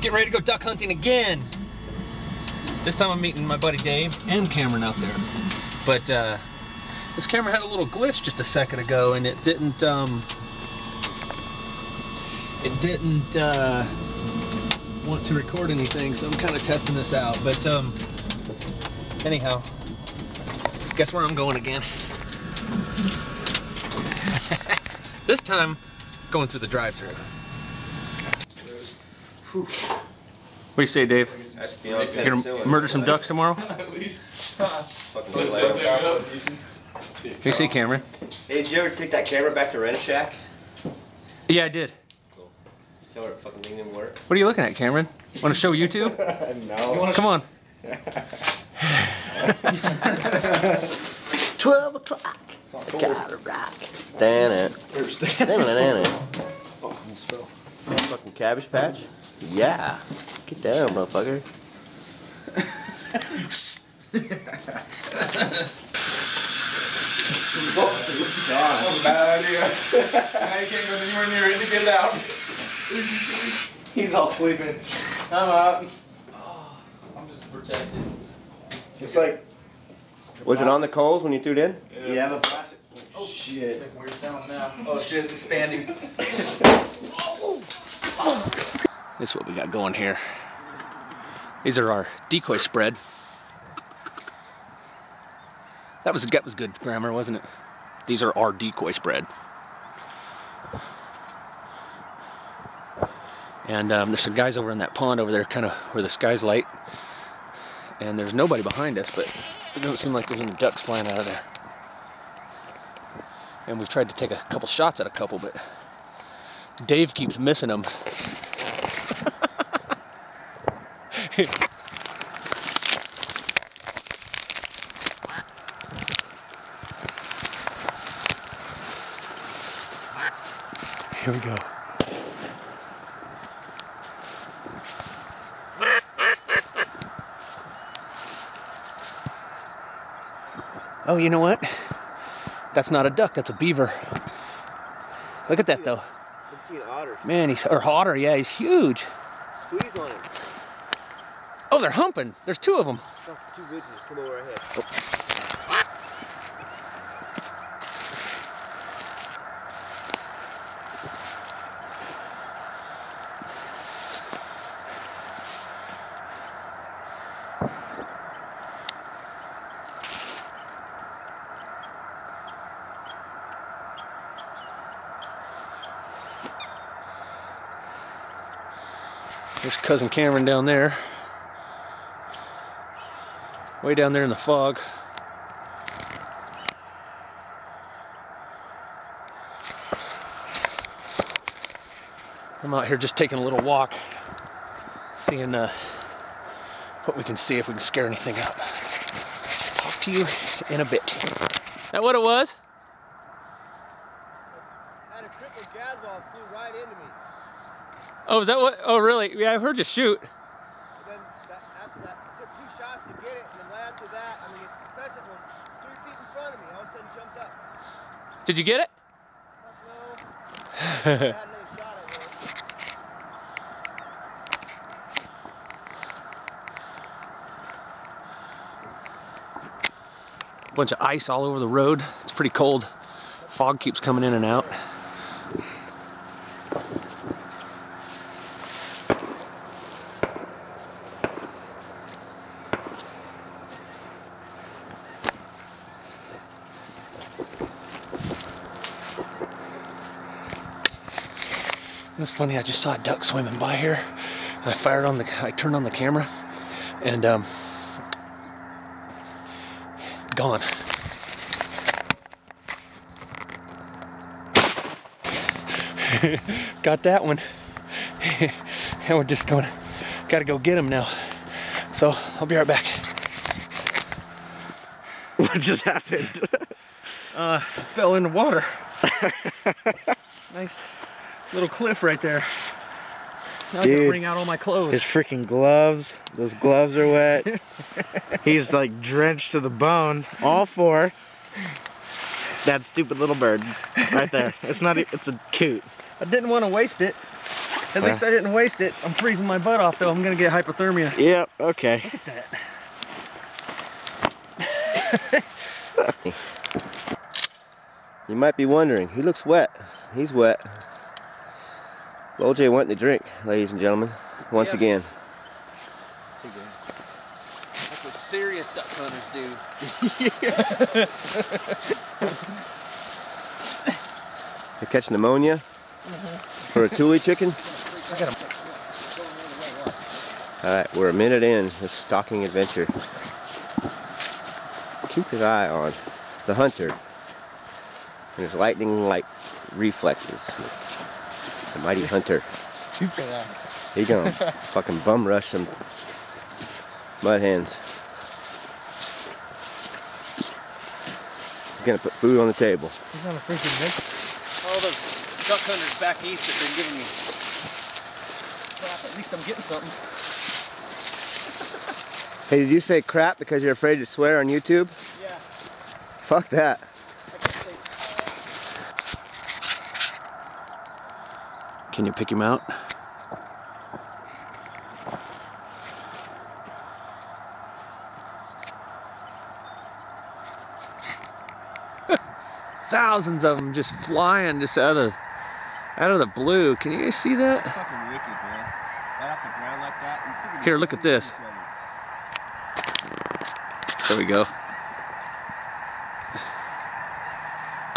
Get ready to go duck hunting again. This time I'm meeting my buddy Dave and Cameron out there. But this camera had a little glitch just a second ago, and it didn't want to record anything, so I'm kind of testing this out. But anyhow, guess where I'm going again? This time, going through the drive-thru. What do you say, Dave? You're gonna murder some ducks tomorrow? At least. What do you say, Cameron? Hey, did you ever take that camera back to Rent a Shack? Yeah, I did. Cool. Just tell her it fucking didn't even work. What are you looking at, Cameron? Want to show YouTube? No. Come on. 12 o'clock. Gotta rock. Damn it. Damn it. Oh, almost fell. Fucking Cabbage Patch? Yeah. Get down, motherfucker. That was a bad idea. Now you can't go anywhere near it to get it out. He's all sleeping. I'm up. Oh, I'm just protected. It's like. Was it on the coals when you threw it in? Yeah, the plastic. Oh shit. Making weird sounds now. Oh shit, it's expanding. This is what we got going here. These are our decoy spread. That was good grammar, wasn't it? These are our decoy spread. And there's some guys over in that pond over there, kind of where the sky's light. And there's nobody behind us, but it doesn't seem like there's any ducks flying out of there. And we've tried to take a couple shots at a couple, but Dave keeps missing them. Here we go. Oh, you know what? That's not a duck, that's a beaver. Look at that though. I'm seeing otters. Man, or otter, yeah, he's huge. Squeeze on him. Oh, they're humping. There's two of them. It's not too good to just come over our head. Oh. There's cousin Cameron down there. Way down there in the fog. I'm out here just taking a little walk, seeing what we can see, if we can scare anything up. Talk to you in a bit. Is that what it was? I had a triple gadwall flew right into me. Oh, is that what? Oh, really? Yeah, I heard you shoot. And then after that, it took 2 shots to get it, and then right after that, I mean, the pheasant was 3 feet in front of me. All of a sudden jumped up. Did you get it? Fuck no. I had another shot at it. Bunch of ice all over the road. It's pretty cold. Fog keeps coming in and out. It's funny, I just saw a duck swimming by here, and I turned on the camera, and gone. Got that one. And we're just gotta go get him now. So I'll be right back. What just happened? Fell in the water. Nice little cliff right there. Now I gotta bring out all my clothes. His freaking gloves. Those gloves are wet. He's like drenched to the bone. All for that stupid little bird right there. It's not. It's a coot. I didn't want to waste it. At least I didn't waste it. I'm freezing my butt off though. I'm gonna get hypothermia. Yep, okay. Look at that. You might be wondering, he looks wet. He's wet. Lowell J wanting to drink, ladies and gentlemen, once again. That's what serious duck hunters do. They catch pneumonia for a tule chicken. Alright, we're a minute in this stalking adventure. Keep your eye on the hunter and his lightning-like reflexes. The mighty hunter. Stupid ass. He gonna fucking bum rush some mud hens. He's gonna put food on the table. He's on a freaking mission. All those duck hunters back east have been giving me crap. At least I'm getting something. Hey, did you say crap because you're afraid to swear on YouTube? Yeah. Fuck that. Can you pick him out? Thousands of them just flying just out of the blue. Can you guys see that? Fucking wicked, man. Right off the ground like that. Here, look at this. There we go.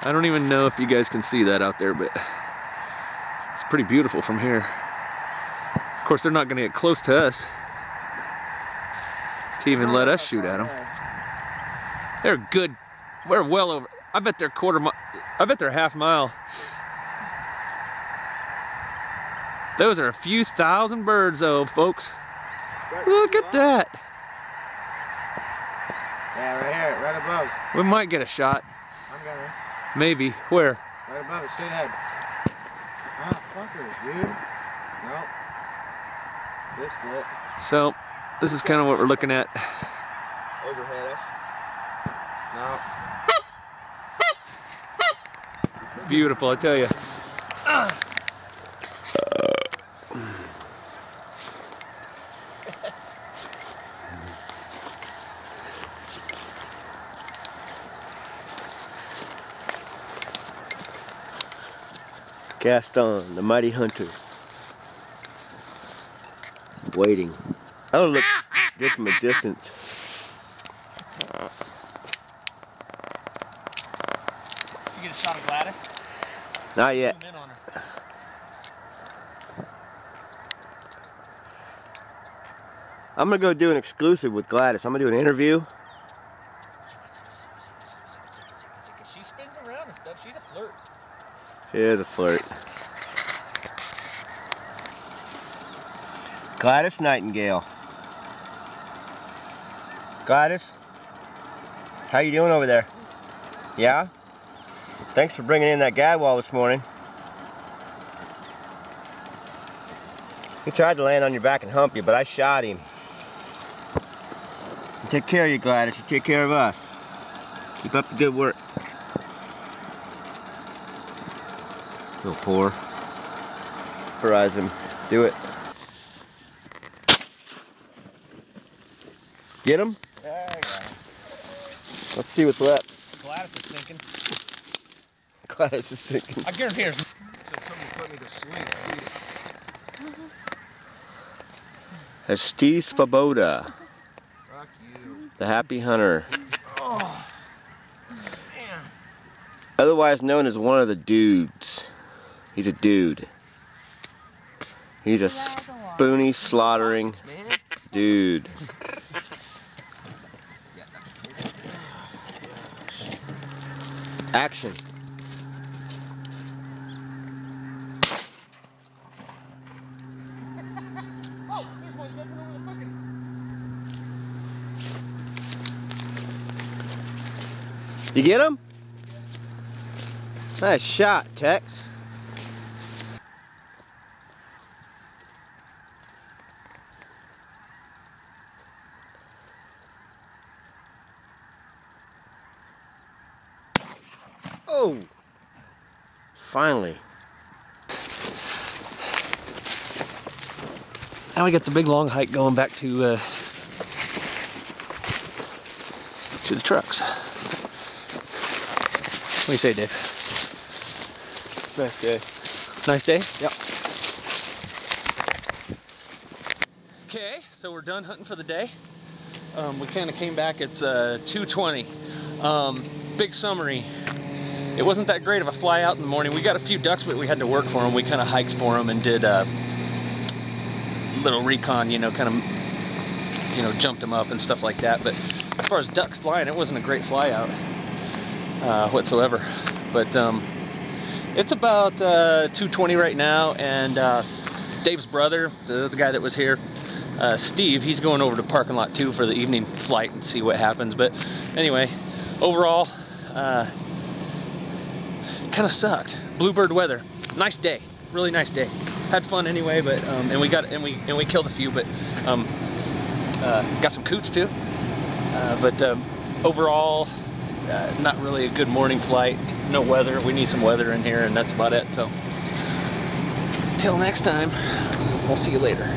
I don't even know if you guys can see that out there, but it's pretty beautiful from here. Of course, they're not going to get close to us to even let us shoot at them. They're good. We're well over. I bet they're I bet they're half mile. Those are a few thousand birds, though, folks. Look at that. Yeah, right here, right above. We might get a shot. I'm gonna. Maybe. Where? Right above it, straight ahead. Ah, fuckers, dude. Nope. This bit. So, this is kind of what we're looking at. Overhead us. No. Beautiful, I tell you. Gaston, the mighty hunter. Waiting. Oh, look good from a distance. You get a shot of Gladys? Not yet. Zoom in on her. I'm gonna go do an exclusive with Gladys. I'm gonna do an interview. She spins around and stuff. She's a flirt. She is a flirt. Gladys Nightingale. Gladys, how you doing over there? Yeah? Thanks for bringing in that gadwall this morning. He tried to land on your back and hump you, but I shot him. You take care of you, Gladys. You take care of us. Keep up the good work. Little whore. Vaporize him. Do it. Get him? There you go. Let's see what's left. Gladys is sinking. Gladys is sinking. I guarantee her. Somebody put me to sleep. That's Steve Svoboda, Fuck you. the happy hunter. Oh, man. Otherwise known as one of the dudes. He's a dude. He's a spoony slaughtering dude. Action. You get him? Nice shot, Tex. Oh! Finally. Now we got the big long hike going back to the trucks. What do you say, Dave? Nice day. Nice day? Yep. Okay, so we're done hunting for the day. We kind of came back, it's 2:20. Big summary. It wasn't that great of a fly out in the morning. We got a few ducks, but we had to work for them. We kind of hiked for them and did a little recon, you know, kind of, you know, jumped them up and stuff like that. But as far as ducks flying, it wasn't a great fly out whatsoever. But it's about 2:20 right now, and Dave's brother, the guy that was here, Steve, he's going over to parking lot 2 for the evening flight and see what happens. But anyway, overall, kind of sucked. Bluebird weather. Nice day, really nice day. Had fun anyway, but and we killed a few, but got some coots too. But overall, not really a good morning flight. No weather. We need some weather in here, and that's about it. So, till next time, we'll see you later.